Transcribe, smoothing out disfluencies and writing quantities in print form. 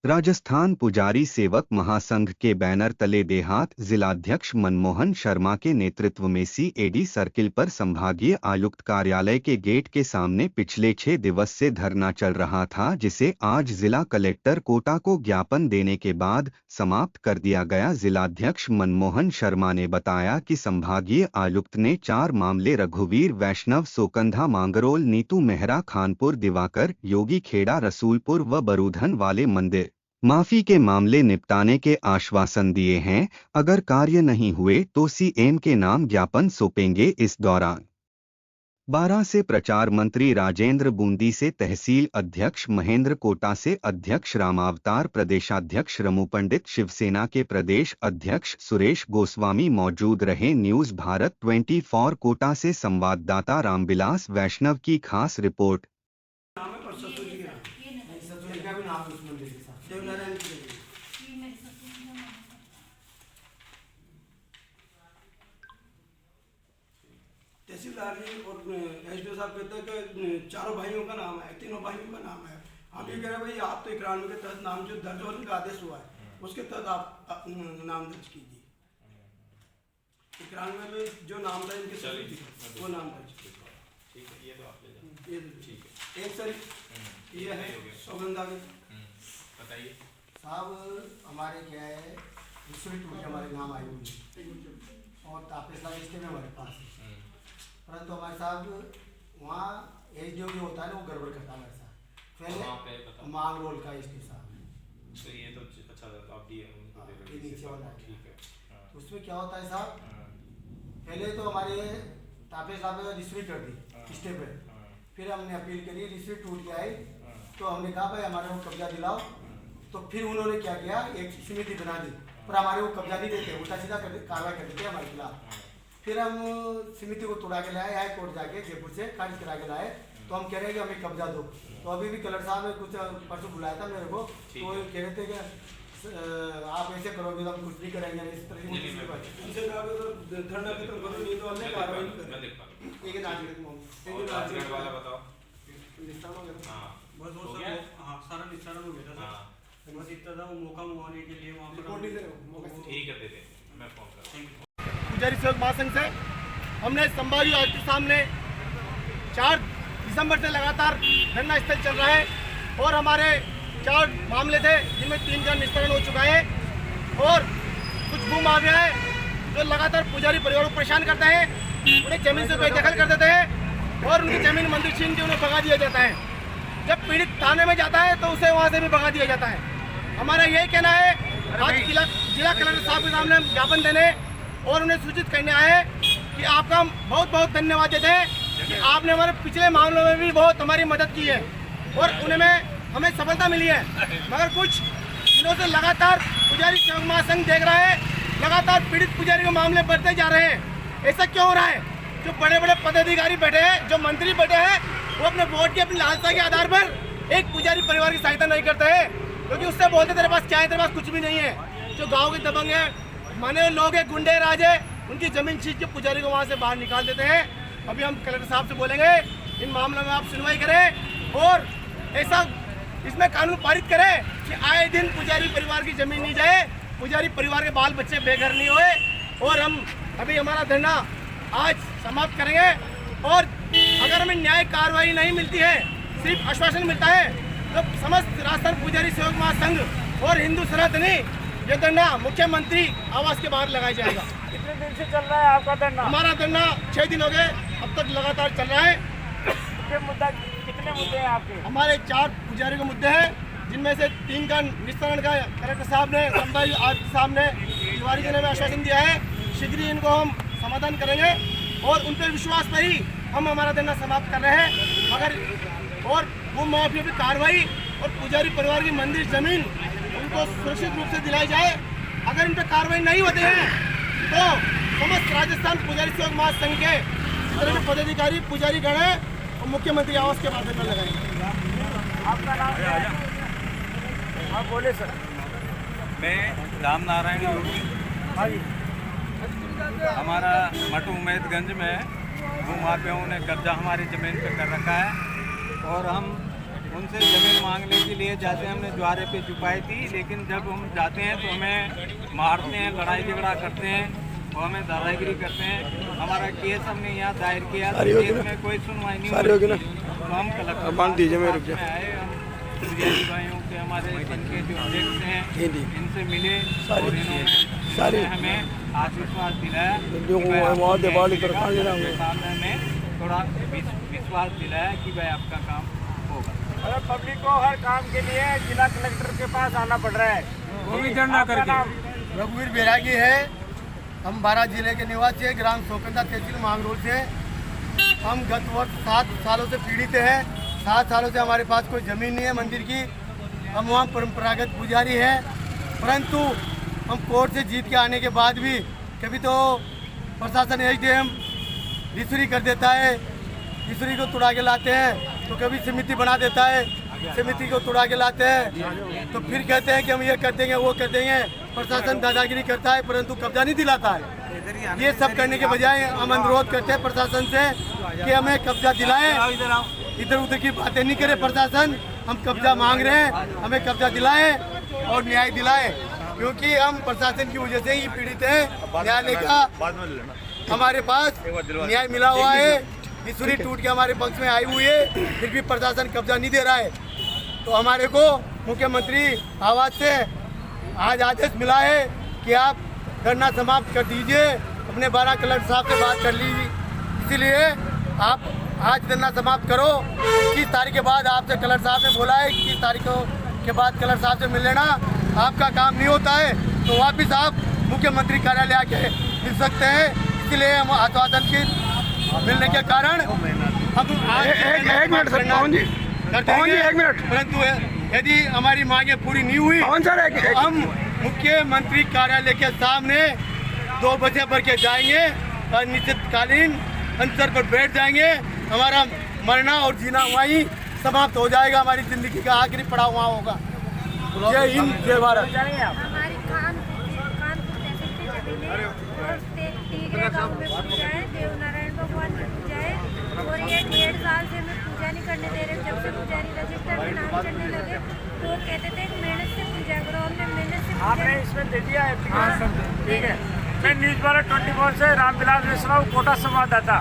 राजस्थान पुजारी सेवक महासंघ के बैनर तले देहात जिलाध्यक्ष मनमोहन शर्मा के नेतृत्व में CAD सर्किल पर संभागीय आयुक्त कार्यालय के गेट के सामने पिछले 6 दिवस से धरना चल रहा था, जिसे आज जिला कलेक्टर कोटा को ज्ञापन देने के बाद समाप्त कर दिया गया। जिलाध्यक्ष मनमोहन शर्मा ने बताया कि संभागीय आयुक्त ने 4 मामले रघुवीर वैष्णव सोकंधा मांगरोल नीतू मेहरा खानपुर दिवाकर योगी खेड़ा रसूलपुर व बरूधन वाले मंदिर माफी के मामले निपटाने के आश्वासन दिए हैं। अगर कार्य नहीं हुए तो CM के नाम ज्ञापन सौंपेंगे। इस दौरान 12 से प्रचार मंत्री राजेंद्र बूंदी से तहसील अध्यक्ष महेंद्र कोटा से अध्यक्ष रामावतार प्रदेशाध्यक्ष रमू पंडित शिवसेना के प्रदेश अध्यक्ष सुरेश गोस्वामी मौजूद रहे। न्यूज भारत 24 कोटा से संवाददाता रामविलास वैष्णव की खास रिपोर्ट। तहसीलदार जी और SDO साहब कहते हैं कि चारों भाइयों का नाम है, तीनों भाइयों का नाम है। हम ये कह रहे हैं भाई आप तो 91 के तहत नाम जो दर्ज होने का आदेश हुआ है उसके तहत आप नाम दर्ज कीजिए। 91 में जो नाम था इनके वो नाम दर्ज कीजिए। ठीक है, ये तो आप ले जाओ। ये ठीक है। एक सर ये है सौगंधा के बताइए साहब, हमारे क्या है हमारे नाम आए हुए और तापेश लिस्ट में हमारे पास है, परंतु हमारे साहब वहाँ SDO जो होता है ना वो गड़बड़ करता है हमारे साथ। पहले मांग रोल का इसके साथ तो ये तो अच्छा आप दिए नीचे वाला ठीक है। तो उसमें क्या होता है साहब, पहले तो हमारे तापेश साहब ने रजिस्ट्री कर दी स्टे पे, फिर हमने अपील करी, रजिस्ट्री टूट के आई तो हमने कहा भाई हमारे को कब्जा दिलाओ। तो फिर उन्होंने क्या किया, एक समिति बना दी, पर हमारे को कब्जा नहीं देते, उल्टा सीधा कार्रवाई कर देते हमारे खिलाफ। फिर हम समिति को तोड़ा के लाए, हाई कोर्ट जाके जयपुर से खारिज करा के लाए। तो हम कह रहे हैं कि हमें कब्जा दो। तो अभी भी कलर साहब ने कुछ परसों बुलाया था मेरे को, तो वो कह रहे थे कि आप ऐसे करोगे तो हम कुछ नहीं करेंगे। इस तरह की पुजारी सेवक महासंघ से हमने संभागीय आयुक्त के सामने 4 दिसंबर से लगातार धरना स्थल चल रहा है और हमारे 4 मामले थे जिनमें 3 का निस्तारण हो चुका है और कुछ भू माफिया है जो लगातार पुजारी परिवार को परेशान करते हैं, उन्हें जमीन से बेदखल कर देते हैं और उनकी जमीन मंदिर छीन के उन्हें भगा दिया जाता है। जब पीड़ित थाने में जाता है तो उसे वहाँ से भी भगा दिया जाता है। हमारा यही कहना है, आज जिला कलेक्टर साहब के सामने हम ज्ञापन देने और उन्हें सूचित करने आए कि आपका हम बहुत बहुत धन्यवाद देते हैं कि आपने हमारे पिछले मामलों में भी बहुत हमारी मदद की है और उनमें हमें सफलता मिली है। मगर कुछ दिनों से लगातार पुजारी सेवक महासंघ देख रहा है, लगातार पीड़ित पुजारी के मामले बढ़ते जा रहे हैं। ऐसा क्यों हो रहा है? जो बड़े बड़े पदाधिकारी बैठे हैं, जो मंत्री बैठे हैं, वो अपने वोट की अपनी लालसा के आधार पर एक पुजारी परिवार की सहायता नहीं करते हैं, क्योंकि उससे बोलते तेरे पास क्या है, तेरे पास कुछ भी नहीं है। जो गाँव के दबंग है, माने लोग हैं, गुंडे राज है, उनकी जमीन छीन के पुजारी को वहाँ से बाहर निकाल देते हैं। अभी हम कलेक्टर साहब से बोलेंगे इन मामलों में आप सुनवाई करें और ऐसा इसमें कानून पारित करें कि आए दिन पुजारी परिवार की जमीन नहीं जाए, पुजारी परिवार के बाल बच्चे बेघर नहीं हुए। और हम अभी हमारा धरना आज समाप्त करेंगे और अगर हमें न्याय कार्रवाई नहीं मिलती है, सिर्फ आश्वासन मिलता है, तो समस्त राजस्थान पुजारी सेवक महासंघ और हिंदू सनातनी ये धरना मुख्यमंत्री आवास के बाहर लगाया जाएगा। कितने दिन से चल रहा है आपका धरना? हमारा धरना 6 दिन हो गए, अब तक लगातार चल रहा है। कितने मुद्दे हैं आपके? हमारे 4 पुजारी के मुद्दे हैं, जिनमें से 3 का निस्तारण का कलेक्टर साहब ने संभागीय आयुक्त साहब ने तिवारी जी ने आश्वासन दिया है। शीघ्र ही इनको हम समाधान करेंगे और उन पर विश्वास पर ही हम हमारा धरना समाप्त कर रहे हैं। मगर और वो माफिया की कार्रवाई और पुजारी परिवार की मंदिर जमीन उनको सुरक्षित रूप से दिलाई जाए। अगर इन पर कार्रवाई नहीं होते हैं तो समस्त राजस्थान पुजारी सेवक महासंघ के जितने भी पदाधिकारी पुजारी गण हैं और मुख्यमंत्री आवास के बारे में लगाएंगे। आपका नाम क्या है? आप बोले सर। मैं राम नारायण योगी। हमारा मटू उम्मेदगंज में भूमाफियाओं ने कब्जा हमारी ज़मीन पे कर रखा है और हम उनसे ज़मीन मांगने के लिए जाते हैं। हमने द्वारे पे छुपाई थी, लेकिन जब हम जाते हैं तो हमें मारते हैं, लड़ाई झगड़ा करते हैं और हमें दादागिरी करते हैं। हमारा केस हमने यहाँ दायर किया, केस में कोई सुनवाई नहीं हुई, तो हम कलेक्टर में आए। हम पुजारी भाइयों के, हमारे संघ के जो अध्यक्ष हैं, इनसे मिले और इन्होंने हमें आत्मविश्वास दिलाया सामने हमें थोड़ा विश्वास दिलाया कि भाई आपका काम होगा। मतलब पब्लिक को हर काम के लिए जिला कलेक्टर के पास आना पड़ रहा है, वो भी धरना करके। रघुवीर बैरागी है, हम बारा जिले के निवासी हैं, ग्राम सोकंदा तहसील मांगरोल से। हम गत वर्ष 7 सालों से पीड़ित हैं। 7 सालों से हमारे पास कोई ज़मीन नहीं है मंदिर की। हम वहाँ परंपरागत पुजारी हैं, परंतु हम कोर्ट से जीत के आने के बाद भी कभी तो प्रशासन एसडीएम रिश्वरी कर देता है, रिश्वरी को तुड़ा के लाते हैं, तो कभी समिति बना देता है, समिति को तुड़ा के लाते हैं, तो फिर कहते हैं कि हम ये कर देंगे वो कर देंगे। प्रशासन दादागिरी करता है परंतु कब्जा नहीं दिलाता है। ये सब करने के बजाय हम अनुरोध करते हैं प्रशासन से कि हमें कब्जा दिलाएं, इधर उधर की बातें नहीं करे प्रशासन। हम कब्जा मांग रहे हैं, हमें कब्जा दिलाएं और न्याय दिलाएं, क्योंकि हम प्रशासन की वजह से ही पीड़ित हैं। न्यायालय का हमारे पास न्याय मिला हुआ है, रिश्वरी टूट के हमारे पक्ष में आई हुई है, फिर भी प्रशासन कब्जा नहीं दे रहा है। तो हमारे को मुख्यमंत्री आवास से आज आदेश मिला है कि आप धरना समाप्त कर दीजिए। अपने 12 कलेक्टर साहब से बात कर लीजिए, इसीलिए आप आज धरना समाप्त करो। 21 तारीख के बाद आपसे कलेक्टर साहब ने बोला है, 21 तारीख के बाद कलेक्टर साहब से मिल लेना। आपका काम नहीं होता है तो वापिस आप मुख्यमंत्री कार्यालय आके मिल सकते हैं। इसलिए हम आश्वासन की मिलने के कारण हम आज एक मिनट परंतु यदि हमारी मांगे पूरी नहीं हुई हम मुख्यमंत्री कार्यालय के सामने 2 बजे भर के जाएंगे और निश्चितकालीन अंतर पर बैठ जाएंगे। हमारा मरना और जीना वहीं समाप्त हो जाएगा, हमारी जिंदगी का आखिरी पड़ाव वहाँ होगा। जय हिंद, जय भारत। हमारी कानपुर तहसील की जमीनें और टीगरे गाँव में पूजा है, देवनारायण भगवान की पूजा है और ये 1.5 साल से हमें पूजा नहीं करने दे रहे। जब से पुजारी रजिस्टर में नाम चढ़ने लगे तो वो कहते थे मेहनत से पूजा करो, हमने मेहनत से आपने इसमें दे दिया एप्लीकेशन, ठीक है। मैं न्यूज़ 12 24 से रामविलास मिश्रा, कोटा संवाददाता।